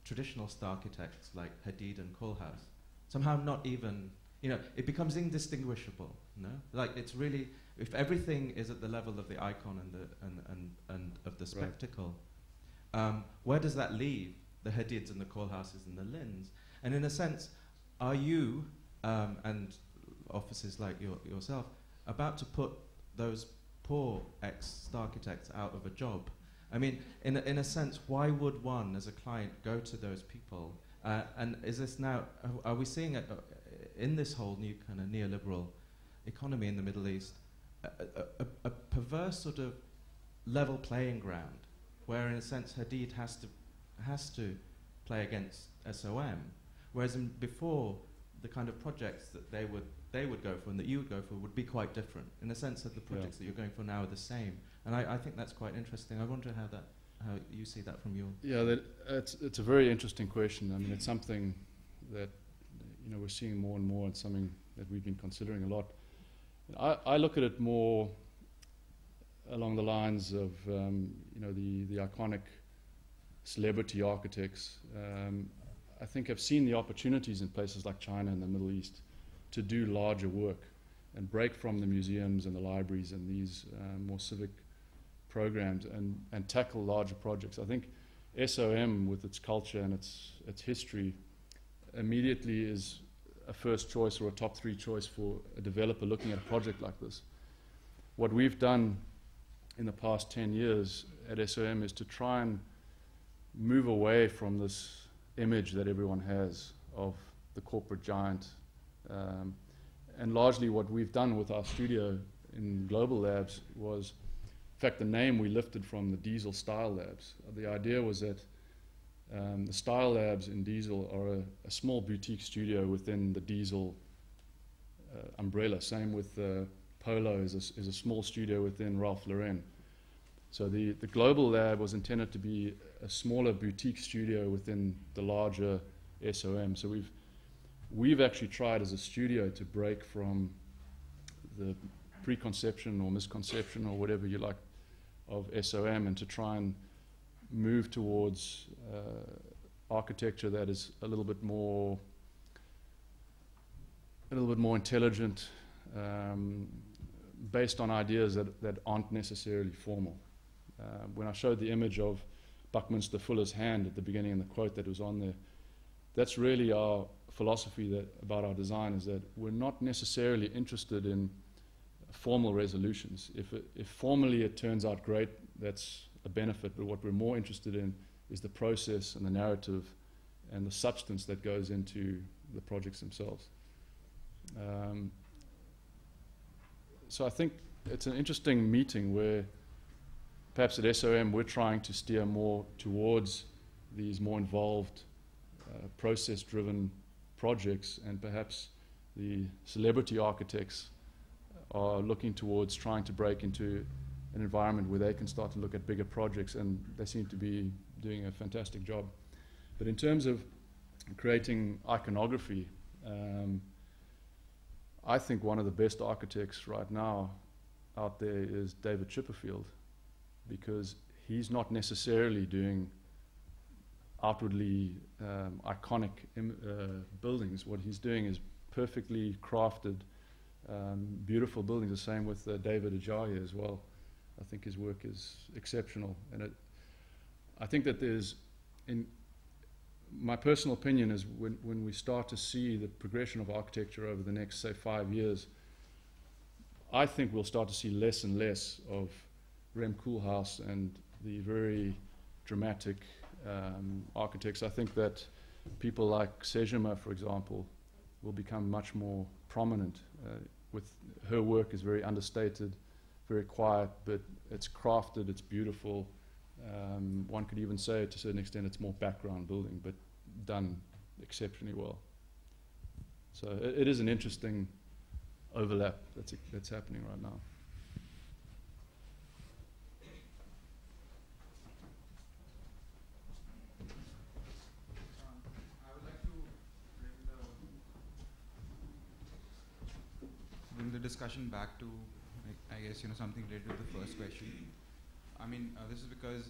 traditional architects like Hadid and Kohlhaas somehow not even, it becomes indistinguishable. Like it's really, if everything is at the level of the icon and of the spectacle, where does that leave the Hadids and the Kohlhaases and the Linns? And in a sense, are you and offices like yourself about to put those poor ex-architects out of a job? I mean, in a sense, why would one, as a client, go to those people? And is this now, are we seeing in this whole new kind of neoliberal economy in the Middle East, a perverse sort of level playing ground, where in a sense Hadid has to play against SOM, whereas before the kind of projects that they would go for and that you would go for would be quite different. In the sense that the projects that you're going for now are the same. And I think that's quite interesting. I wonder how you see that from your... Yeah, it's a very interesting question. I mean, it's something that we're seeing more and more. It's something that we've been considering a lot. I look at it more along the lines of the iconic celebrity architects. I think I've seen the opportunities in places like China and the Middle East to do larger work and break from the museums and the libraries and these more civic programs and tackle larger projects. I think SOM, with its culture and its history, immediately is a first choice or a top 3 choice for a developer looking at a project like this. What we've done in the past 10 years at SOM is to try and move away from this image that everyone has of the corporate giant, and largely what we've done with our studio in Global Labs was, in fact, the name we lifted from the Diesel Style Labs. The idea was that the Style Labs in Diesel are a small boutique studio within the Diesel umbrella. Same with Polo is a small studio within Ralph Lauren. So the Global Lab was intended to be a smaller boutique studio within the larger SOM. So we've actually tried as a studio to break from the preconception or misconception or whatever you like of SOM and to try and move towards architecture that is a little bit more intelligent, based on ideas that aren't necessarily formal. When I showed the image of Buckminster Fuller's hand at the beginning and the quote that was on there, that's really our philosophy about our design, is that we're not necessarily interested in formal resolutions. If formally it turns out great, that's a benefit, but what we're more interested in is the process and the narrative and the substance that goes into the projects themselves. So I think it's an interesting meeting where perhaps at SOM we're trying to steer more towards these more involved, process-driven projects, and perhaps the celebrity architects are looking towards trying to break into an environment where they can start to look at bigger projects, and they seem to be doing a fantastic job. But in terms of creating iconography, I think one of the best architects right now out there is David Chipperfield, because he's not necessarily doing outwardly iconic buildings. What he's doing is perfectly crafted, beautiful buildings. The same with David Ajayi as well. I think his work is exceptional, and I think that my personal opinion is when we start to see the progression of architecture over the next, say, 5 years, I think we'll start to see less and less of Rem Koolhaas and the very dramatic architects. I think that people like Sejima, for example, will become much more prominent. With her work is very understated, very quiet, but it's crafted, it's beautiful. One could even say, to a certain extent, it's more background building, but done exceptionally well. So it is an interesting overlap that's happening right now. I would like to bring the discussion back to, I guess, something related to the first question. I mean, this is because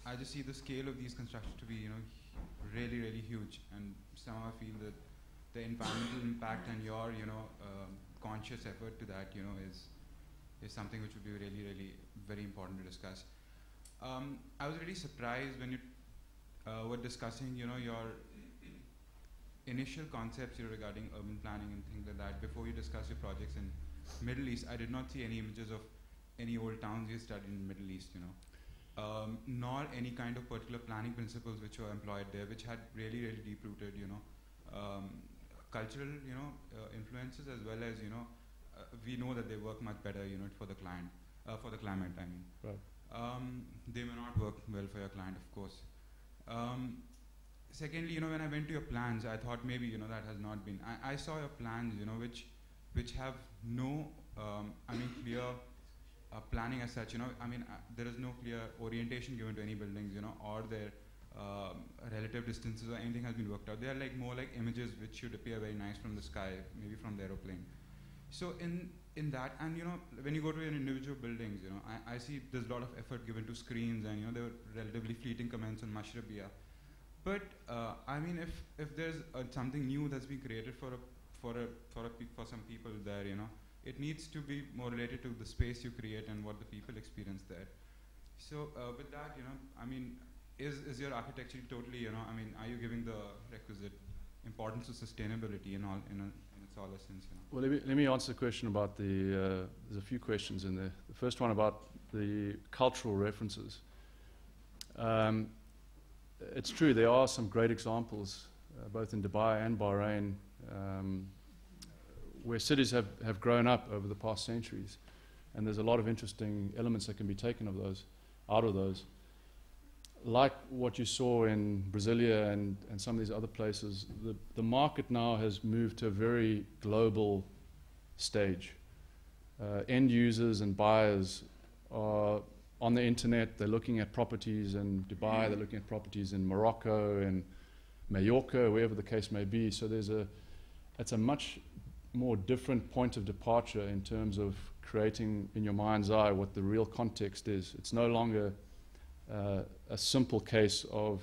I just see the scale of these constructions to be, really, really huge, and somehow I feel that the environmental impact and your, conscious effort to that, is something which would be really, really very important to discuss. I was really surprised when you were discussing, your initial concepts regarding urban planning and things like that. Before you discuss your projects in Middle East, I did not see any images of any old towns you studied in the Middle East, nor any kind of particular planning principles which were employed there, which had really, really deep-rooted, cultural, influences, as well as, we know that they work much better, for the client, for the climate, I mean. Right. They may not work well for your client, of course. Secondly, when I went to your plans, I thought maybe, that has not been. I saw your plans, which have no, clear planning as such. There is no clear orientation given to any buildings, or their relative distances or anything has been worked out. They are more like images which should appear very nice from the sky, maybe from the aeroplane. So in that, and when you go to your individual buildings, I see there's a lot of effort given to screens, and there were relatively fleeting comments on Mashrabiya. But if there's something new that's been created for some people there, it needs to be more related to the space you create and what the people experience there. So with that, is your architecture totally, are you giving the requisite importance to sustainability in its all essence? Well, let me answer the question about there's a few questions in there. The first one about the cultural references. It's true, there are some great examples, both in Dubai and Bahrain, where cities have grown up over the past centuries. And there's a lot of interesting elements that can be taken out of those. Like what you saw in Brasilia and some of these other places, the market now has moved to a very global stage. End users and buyers are on the internet, they're looking at properties in Dubai, they're looking at properties in Morocco and Mallorca, wherever the case may be. So it's a much more different point of departure in terms of creating in your mind's eye what the real context is. It's no longer a simple case of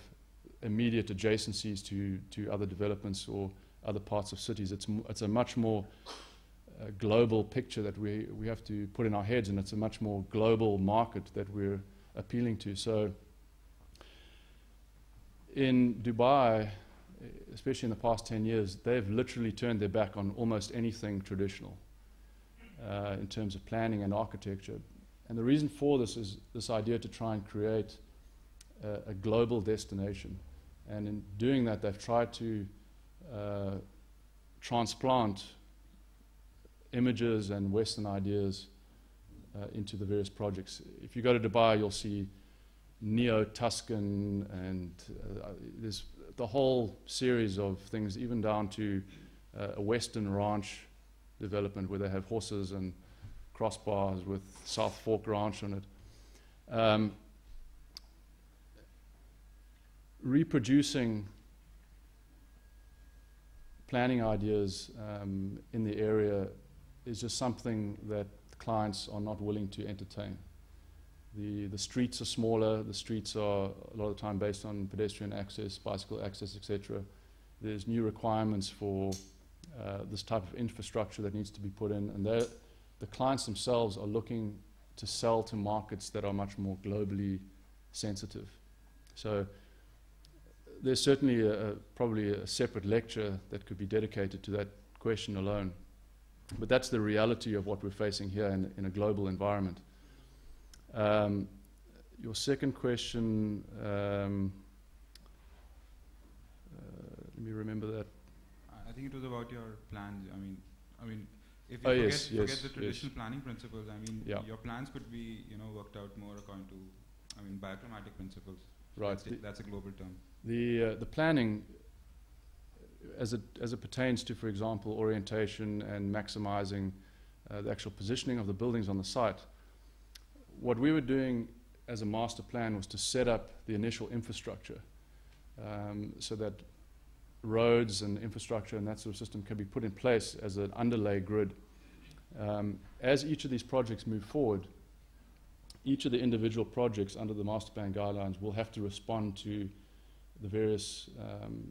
immediate adjacencies to other developments or other parts of cities. It's a much more global picture that we have to put in our heads, and it's a much more global market that we're appealing to. So in Dubai, especially in the past 10 years, they've literally turned their back on almost anything traditional in terms of planning and architecture. And the reason for this is this idea to try and create a global destination. And in doing that, they've tried to transplant images and Western ideas into the various projects. If you go to Dubai, you'll see neo-Tuscan, and there's the whole series of things, even down to a Western ranch development where they have horses and crossbars with South Fork Ranch on it. Reproducing planning ideas in the area is just something that clients are not willing to entertain. The streets are smaller, the streets are a lot of the time based on pedestrian access, bicycle access, etc. There's new requirements for this type of infrastructure that needs to be put in, and the clients themselves are looking to sell to markets that are much more globally sensitive. So there's certainly probably a separate lecture that could be dedicated to that question alone. But that's the reality of what we're facing here in a global environment. Your second question, let me remember that. I think it was about your plans. I mean, if you forget the traditional planning principles, your plans could be, worked out more according to, bioclimatic principles. Right. That's a global term. The planning, as it pertains to, for example, orientation and maximizing the actual positioning of the buildings on the site, what we were doing as a master plan was to set up the initial infrastructure so that roads and infrastructure and that sort of system can be put in place as an underlay grid. As each of these projects move forward, each of the individual projects under the master plan guidelines will have to respond to the various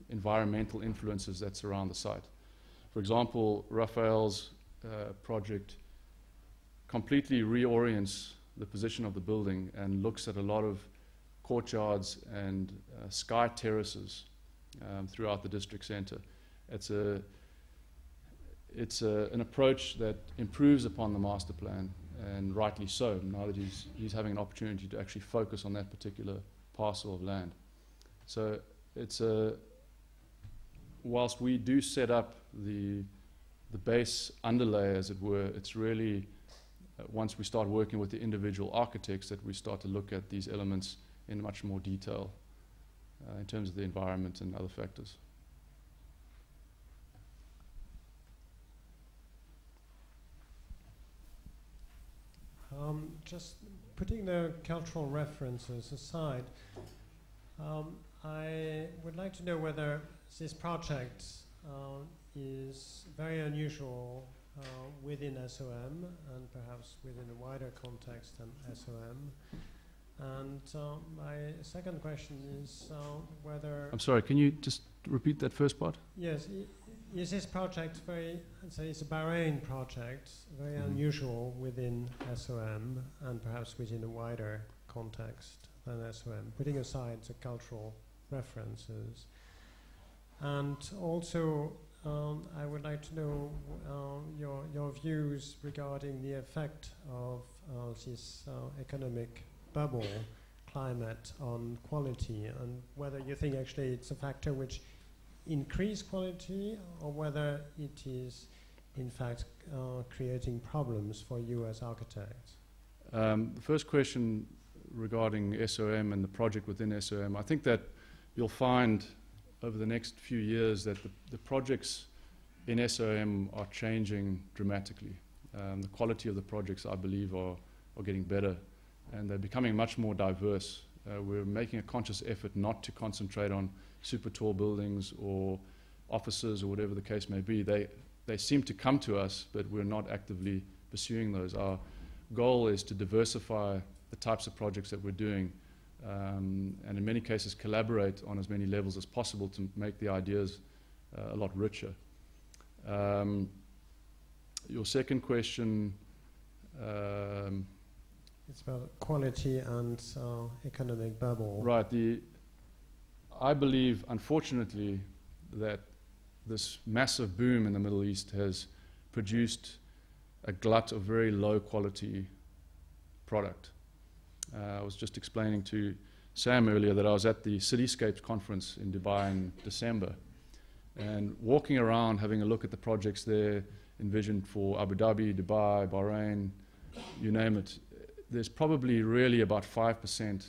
environmental influences that surround the site. For example, Raphael's project completely reorients the position of the building and looks at a lot of courtyards and sky terraces throughout the district centre. It's an approach that improves upon the master plan, and rightly so, now that he's having an opportunity to actually focus on that particular parcel of land. So it's whilst we do set up the base underlay, as it were, it's really once we start working with the individual architects that we start to look at these elements in much more detail in terms of the environment and other factors. Just putting the cultural references aside, I would like to know whether this project is very unusual within SOM and perhaps within a wider context than SOM. And my second question is whether... I'm sorry, can you just repeat that first part? Yes. Is this project very, say it's a Bahrain project, very unusual within SOM and perhaps within a wider context than SOM, putting aside the cultural references? And also, I would like to know your views regarding the effect of this economic bubble climate on quality, and whether you think actually it's a factor which increase quality, or whether it is in fact, creating problems for you as architects? The first question regarding SOM and the project within SOM, I think that you'll find over the next few years that the projects in SOM are changing dramatically. The quality of the projects, I believe, are getting better, and they're becoming much more diverse. We're making a conscious effort not to concentrate on super tall buildings or offices or whatever the case may be. They seem to come to us, but we're not actively pursuing those. Our goal is to diversify the types of projects that we're doing, and in many cases collaborate on as many levels as possible to make the ideas a lot richer. Your second question, it's about quality and economic bubble. Right. I believe, unfortunately, that this massive boom in the Middle East has produced a glut of very low quality product. I was just explaining to Sam earlier that I was at the Cityscapes conference in Dubai in December, and walking around having a look at the projects there envisioned for Abu Dhabi, Dubai, Bahrain, you name it, there's probably really about 5%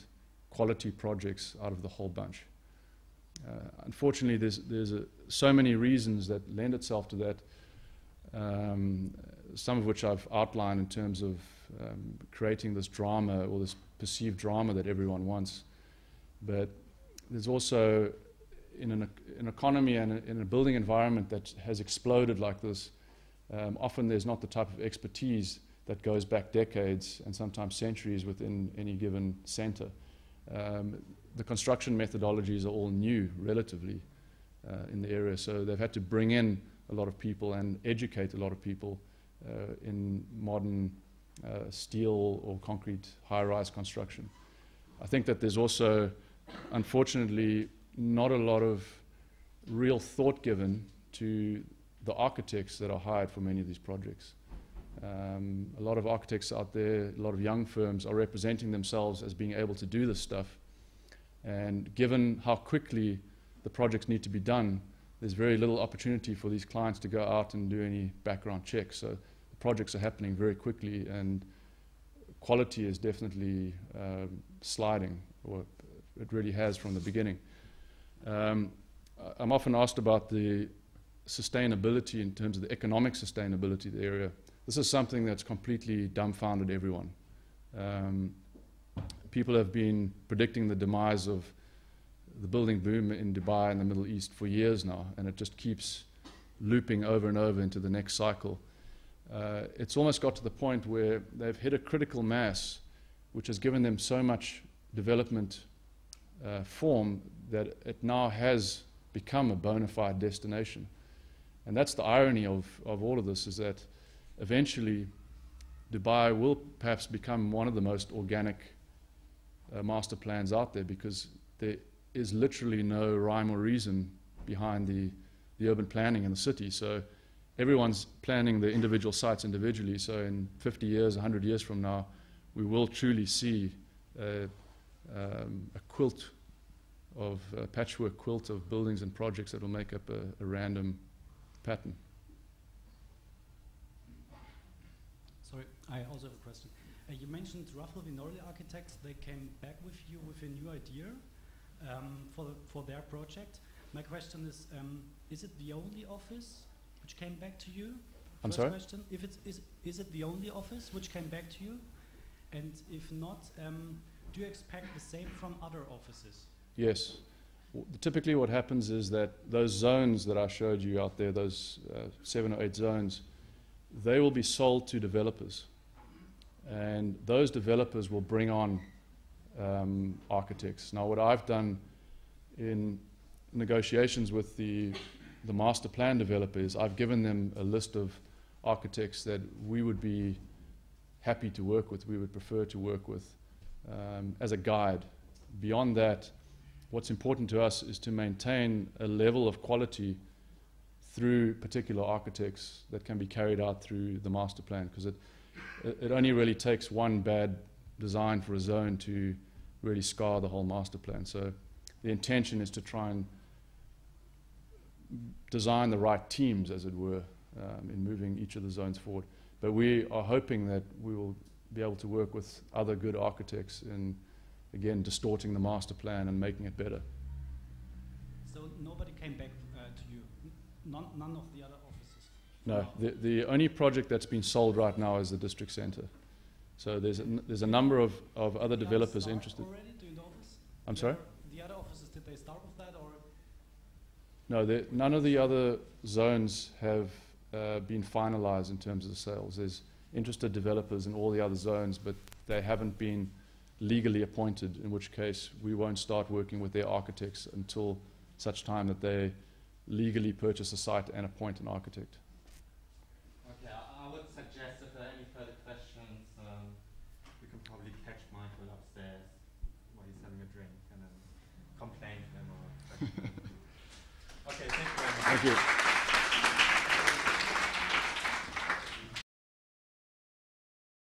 quality projects out of the whole bunch. Unfortunately, there's so many reasons that lend itself to that, some of which I've outlined in terms of creating this drama or this perceived drama that everyone wants. But there's also, in an economy and in a building environment that has exploded like this, often there's not the type of expertise that goes back decades and sometimes centuries within any given center. The construction methodologies are all new, relatively, in the area, so they've had to bring in a lot of people and educate a lot of people in modern steel or concrete high-rise construction. I think that there's also, unfortunately, not a lot of real thought given to the architects that are hired for many of these projects. A lot of architects out there, a lot of young firms are representing themselves as being able to do this stuff, and given how quickly the projects need to be done, there's very little opportunity for these clients to go out and do any background checks. So the projects are happening very quickly, and quality is definitely sliding, or it really has from the beginning. I'm often asked about the sustainability in terms of the economic sustainability of the area. This is something that's completely dumbfounded everyone. People have been predicting the demise of the building boom in Dubai and the Middle East for years now, and it just keeps looping over and over into the next cycle. It's almost got to the point where they've hit a critical mass, which has given them so much development form that it now has become a bona fide destination. And that's the irony of all of this, is that eventually Dubai will perhaps become one of the most organic master plans out there, because there is literally no rhyme or reason behind the urban planning in the city. So everyone's planning the individual sites individually. So in 50 years, 100 years from now, we will truly see a quilt of a patchwork quilt of buildings and projects that will make up a random pattern. Sorry, I also have a question. You mentioned Ruffle Vignoli Architects. They came back with you with a new idea for their project. My question is it the only office which came back to you? I'm First sorry? question, if is it the only office which came back to you? And if not, do you expect the same from other offices? Yes. Typically what happens is that those zones that I showed you out there, those 7 or 8 zones, they will be sold to developers. And those developers will bring on architects. Now what I've done in negotiations with the master plan developer is I've given them a list of architects that we would be happy to work with, we would prefer to work with as a guide. Beyond that, what's important to us is to maintain a level of quality through particular architects that can be carried out through the master plan, because it only really takes one bad design for a zone to really scar the whole master plan. So the intention is to try and design the right teams, as it were, in moving each of the zones forward. But we are hoping that we will be able to work with other good architects in, again, distorting the master plan and making it better. So nobody came back to you? None of the other offices? No, the only project that's been sold right now is the district centre. So there's a number of other developers interested. Already? Do you know this? I'm sorry? The other offices, did they start with that, or? No, none of the other zones have been finalised in terms of the sales. There's interested developers in all the other zones, but they haven't been legally appointed, in which case we won't start working with their architects until such time that they legally purchase a site and appoint an architect. Okay, I would suggest if there are any further questions, we can probably catch Michael upstairs while he's having a drink and then complain to him or question. Okay, thank you very much. Thank you.